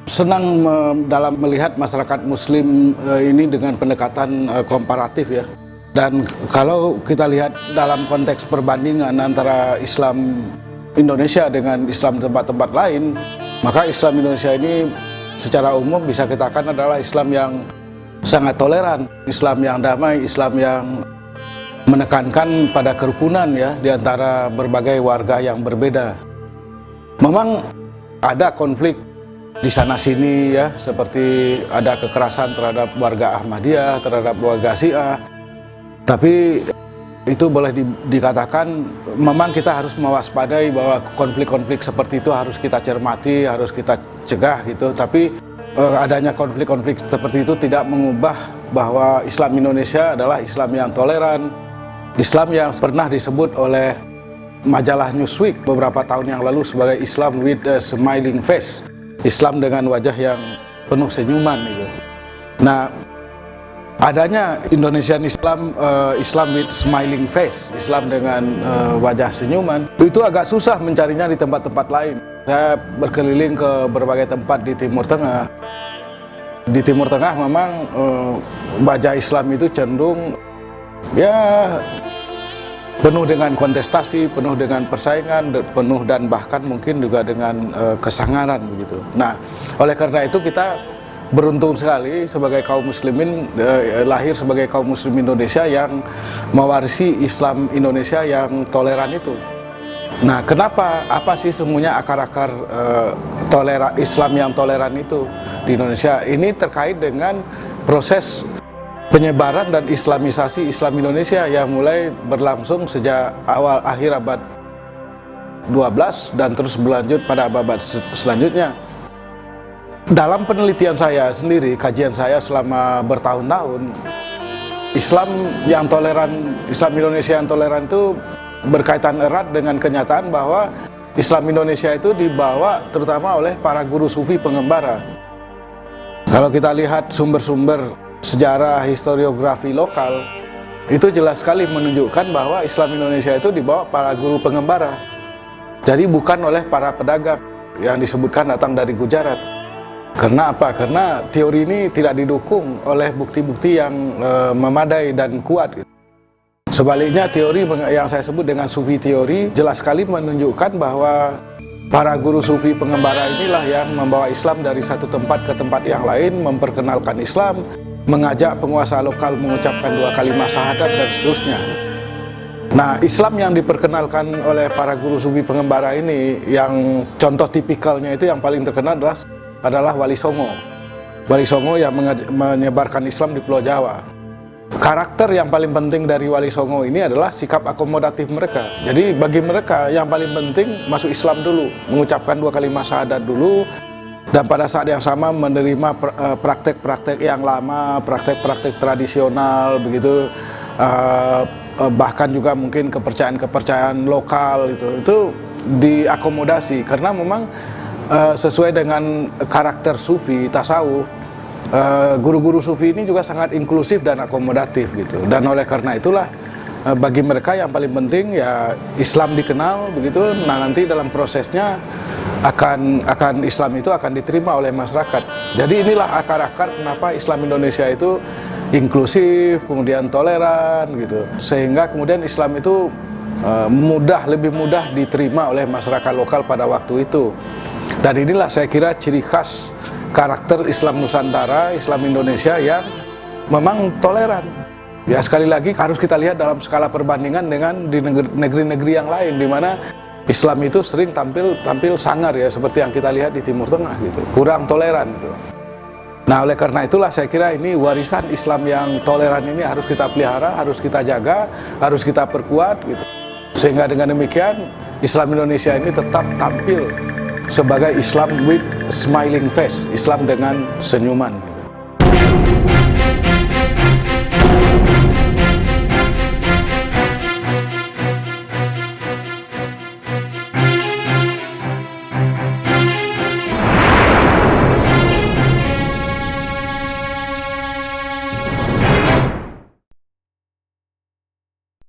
senang dalam melihat masyarakat Muslim ini dengan pendekatan komparatif ya. Dan kalau kita lihat dalam konteks perbandingan antara Islam Indonesia dengan Islam tempat-tempat lain, maka Islam Indonesia ini secara umum bisa kita katakan adalah Islam yang sangat toleran, Islam yang damai, Islam yang menekankan pada kerukunan ya di antara berbagai warga yang berbeda. Memang ada konflik di sana sini ya, seperti ada kekerasan terhadap warga Ahmadiyah, terhadap warga Syiah. Tapi itu boleh dikatakan memang kita harus mewaspadai bahwa konflik-konflik seperti itu harus kita cermati, harus kita cegah gitu. Tapi adanya konflik-konflik seperti itu tidak mengubah bahwa Islam Indonesia adalah Islam yang toleran, Islam yang pernah disebut oleh majalah Newsweek beberapa tahun yang lalu sebagai Islam with a smiling face, Islam dengan wajah yang penuh senyuman gitu. Nah, adanya Indonesian Islam, Islam with smiling face, Islam dengan wajah senyuman, itu agak susah mencarinya di tempat-tempat lain. Saya berkeliling ke berbagai tempat di Timur Tengah. Di Timur Tengah memang wajah Islam itu cenderung ya penuh dengan kontestasi, penuh dengan persaingan, penuh dan bahkan mungkin juga dengan kesangaran begitu. Nah, oleh karena itu kita beruntung sekali sebagai kaum muslimin, lahir sebagai kaum muslim Indonesia yang mewarisi Islam Indonesia yang toleran itu. Nah, kenapa? Apa sih semuanya akar-akar Islam yang toleran itu di Indonesia? Ini terkait dengan proses penyebaran dan islamisasi Islam Indonesia yang mulai berlangsung sejak akhir abad 12 dan terus berlanjut pada abad selanjutnya. Dalam penelitian saya sendiri, kajian saya selama bertahun-tahun, Islam yang toleran, Islam Indonesia yang toleran itu berkaitan erat dengan kenyataan bahwa Islam Indonesia itu dibawa terutama oleh para guru sufi pengembara. Kalau kita lihat sumber-sumber sejarah historiografi lokal, itu jelas sekali menunjukkan bahwa Islam Indonesia itu dibawa para guru pengembara. Jadi bukan oleh para pedagang yang disebutkan datang dari Gujarat. Karena apa? Karena teori ini tidak didukung oleh bukti-bukti yang memadai dan kuat. Sebaliknya, teori yang saya sebut dengan Sufi teori jelas sekali menunjukkan bahwa para guru Sufi pengembara inilah yang membawa Islam dari satu tempat ke tempat yang lain, memperkenalkan Islam, mengajak penguasa lokal mengucapkan 2 kalimat syahadat dan seterusnya. Nah, Islam yang diperkenalkan oleh para guru Sufi pengembara ini, yang contoh tipikalnya itu yang paling terkenal adalah Wali Songo. Wali Songo yang menyebarkan Islam di Pulau Jawa. Karakter yang paling penting dari Wali Songo ini adalah sikap akomodatif mereka. Jadi bagi mereka yang paling penting masuk Islam dulu, mengucapkan 2 kalimat syahadat dulu, dan pada saat yang sama menerima praktek-praktek yang lama, praktek-praktek tradisional begitu, bahkan juga mungkin kepercayaan-kepercayaan lokal itu diakomodasi karena memang sesuai dengan karakter sufi, tasawuf, guru-guru sufi ini juga sangat inklusif dan akomodatif gitu. Dan oleh karena itulah bagi mereka yang paling penting ya Islam dikenal begitu. Nah, nanti dalam prosesnya akan Islam itu akan diterima oleh masyarakat. Jadi inilah akar-akar kenapa Islam Indonesia itu inklusif, kemudian toleran gitu. Sehingga kemudian Islam itu lebih mudah diterima oleh masyarakat lokal pada waktu itu. Dan inilah saya kira ciri khas karakter Islam Nusantara, Islam Indonesia yang memang toleran. Ya, sekali lagi harus kita lihat dalam skala perbandingan dengan di negeri-negeri yang lain, di mana Islam itu sering tampil sangar ya, seperti yang kita lihat di Timur Tengah gitu, kurang toleran gitu. Nah, oleh karena itulah saya kira ini warisan Islam yang toleran ini harus kita pelihara, harus kita jaga, harus kita perkuat gitu. Sehingga dengan demikian Islam Indonesia ini tetap tampil sebagai Islam with smiling face, Islam dengan senyuman.